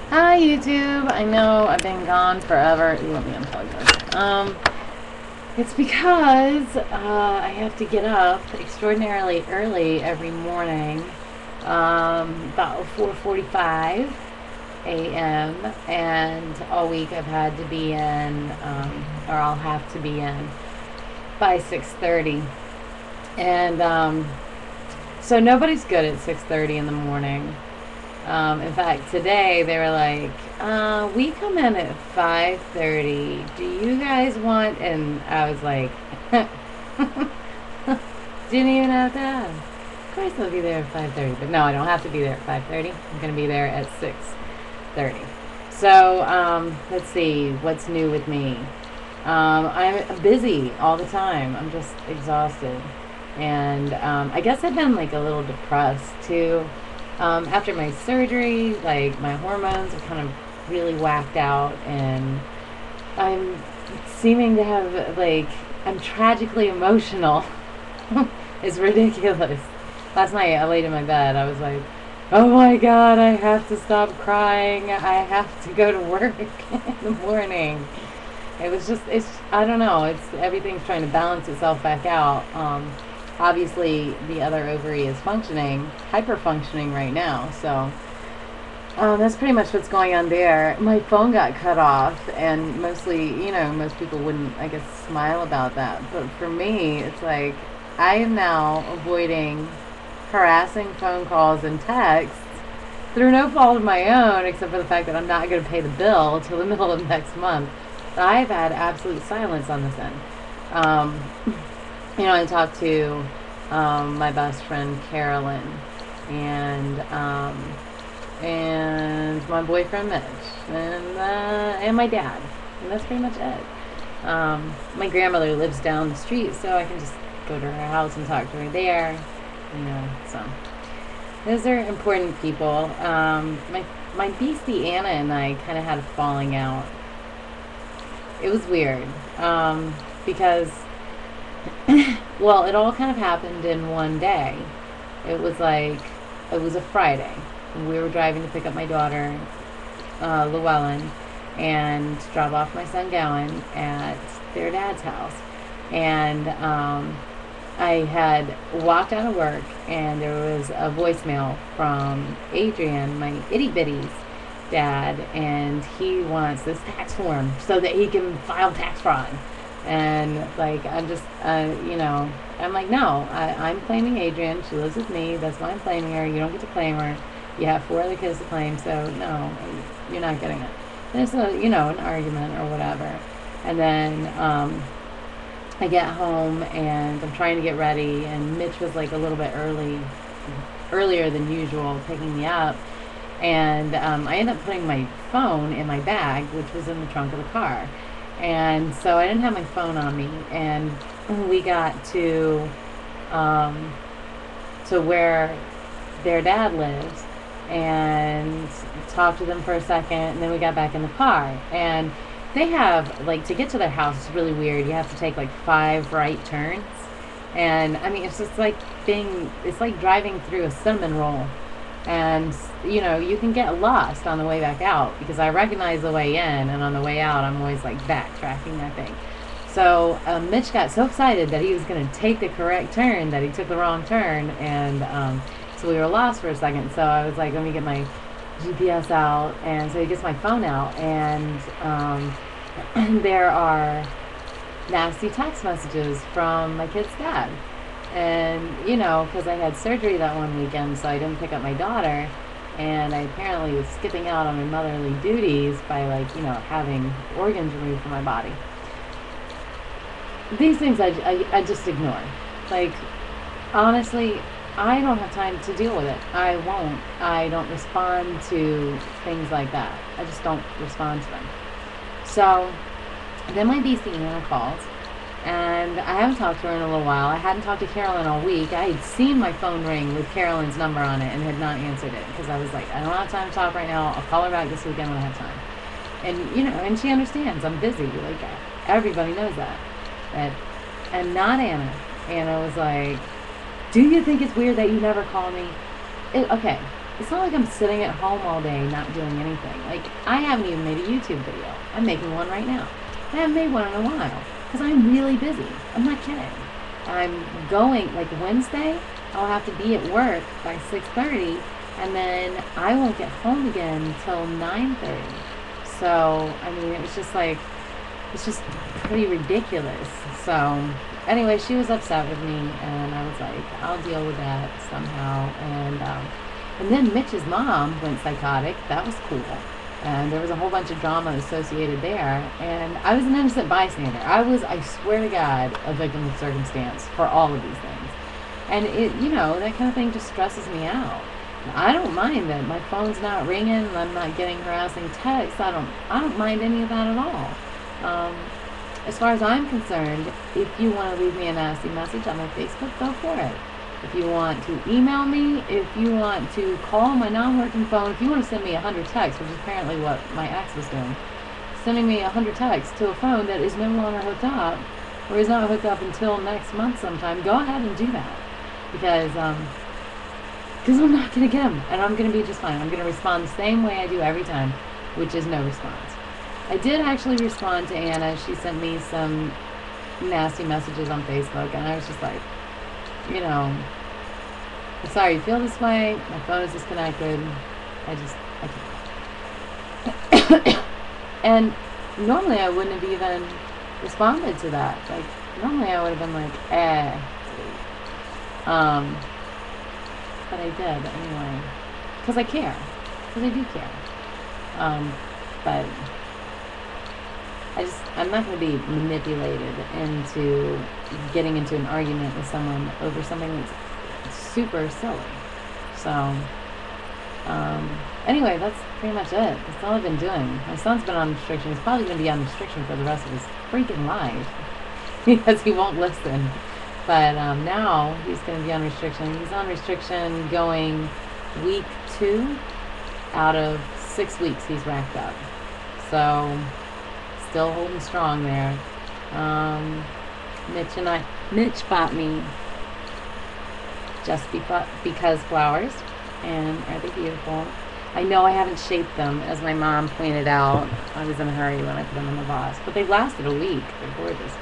Hi YouTube. I know I've been gone forever. Let me unplug this. It's because I have to get up extraordinarily early every morning, about 4:45 a.m. And all week I've had to be in, or I'll have to be in by 6:30. And so nobody's good at 6:30 in the morning. In fact, today they were like, we come in at 5:30. Do you guys want? And I was like, didn't even have to ask. Of course I'll be there at 5:30. But no, I don't have to be there at 5:30. I'm going to be there at 6:30. So let's see, what's new with me? I'm busy all the time. I'm just exhausted. And I guess I've been like a little depressed too. After my surgery, like my hormones are kind of really whacked out, and I'm seeming to have like, I'm tragically emotional. It's ridiculous. Last night I laid in my bed. I was like, oh my god, I have to stop crying. I have to go to work in the morning. It was just, I don't know, everything's trying to balance itself back out. Obviously the other ovary is functioning, hyper-functioning right now, so that's pretty much what's going on there. My phone got cut off, and mostly, most people wouldn't, I guess, smile about that, but for me, it's like, I am now avoiding harassing phone calls and texts through no fault of my own, except for the fact that I'm not going to pay the bill till the middle of next month. But I've had absolute silence on this end. I talked to my best friend Carolyn, and my boyfriend Mitch, and my dad, and that's pretty much it. My grandmother lives down the street, so I can just go to her house and talk to her there. So those are important people. My beastie Anna and I kind of had a falling out. It was weird because. Well, it all kind of happened in one day. It was a Friday. We were driving to pick up my daughter, Llewellyn, and drop off my son Gowan at their dad's house. And I had walked out of work, and there was a voicemail from Adrian, my itty bitty's dad, and he wants this tax form so that he can file tax fraud. And like, I'm just, I'm like, no, I'm claiming Adrian. She lives with me. That's why I'm claiming her. You don't get to claim her. You have 4 other kids to claim, so no, you're not getting it. And it's an argument or whatever. And then I get home and I'm trying to get ready, and Mitch was like a little bit earlier than usual picking me up. And I ended up putting my phone in my bag, which was in the trunk of the car. And so I didn't have my phone on me, and we got to where their dad lives and talked to them for a second, and then we got back in the car. And they have, like, to get to their house, it's really weird. You have to take like 5 right turns, and I mean, it's just like it's like driving through a cinnamon roll. And you can get lost on the way back out, because I recognize the way in, and on the way out I'm always like backtracking, I think. So Mitch got so excited that he was going to take the correct turn that he took the wrong turn, and so we were lost for a second. So I was like, let me get my GPS out, and so he gets my phone out, and there are nasty text messages from my kid's dad. And because I had surgery that one weekend, so I didn't pick up my daughter, and I apparently was skipping out on my motherly duties by having organs removed from my body. These things I just ignore. Like, honestly, I don't have time to deal with it. I won't. I don't respond to things like that. I just don't respond to them. So then my beastie Anna calls, and I haven't talked to her in a little while. I hadn't talked to Carolyn all week. I had seen my phone ring with Carolyn's number on it and had not answered it, because I was like, I don't have time to talk right now. I'll call her back this weekend when I have time. And and she understands I'm busy. Like, everybody knows that. And not Anna. Anna was like, do you think it's weird that you never call me? Okay, it's not like I'm sitting at home all day not doing anything. Like, I haven't even made a YouTube video. I'm making one right now. I haven't made one in a while because I'm really busy. I'm not kidding. I'm going, like, Wednesday, I'll have to be at work by 6:30, and then I won't get home again till 9:30. So, I mean, it was just like, it's just pretty ridiculous. So, anyway, she was upset with me, and I was like, I'll deal with that somehow. And then Mitch's mom went psychotic. That was cool. And there was a whole bunch of drama associated there. And I was an innocent bystander. I swear to God, a victim of circumstance for all of these things. And it, that kind of thing just stresses me out. I don't mind that my phone's not ringing and I'm not getting harassing texts. I don't mind any of that at all. As far as I'm concerned, if you want to leave me a nasty message on my Facebook, go for it. If you want to email me, if you want to call my non-working phone, if you want to send me 100 texts, which is apparently what my ex was doing, sending me 100 texts to a phone that is no longer hooked up, or is not hooked up until next month sometime, go ahead and do that. Because I'm not going to get them, and I'm going to be just fine. I'm going to respond the same way I do every time, which is no response. I did actually respond to Anna. She sent me some nasty messages on Facebook, and I was just like, I'm sorry you feel this way. My phone is disconnected. I can't. And normally I wouldn't have even responded to that. Like, normally I would have been like, but I did anyway. Because I care. Because I do care. But I'm not going to be manipulated into getting into an argument with someone over something that's super silly. So, anyway, that's pretty much it. That's all I've been doing. My son's been on restriction. He's probably going to be on restriction for the rest of his freaking life because he won't listen. But now he's going to be on restriction. He's on restriction going week 2 out of 6 weeks he's racked up. So, still holding strong there. Mitch bought me Just Because flowers, and are they beautiful? I know I haven't shaped them, as my mom pointed out. I was in a hurry when I put them in the vase, but they lasted a week. They're gorgeous.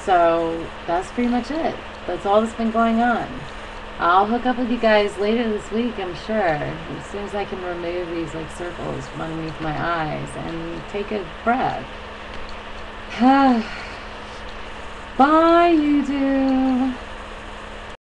So that's pretty much it. That's all that's been going on. I'll hook up with you guys later this week, I'm sure. As soon as I can remove these like circles from underneath my eyes and take a breath. Bye, YouTube.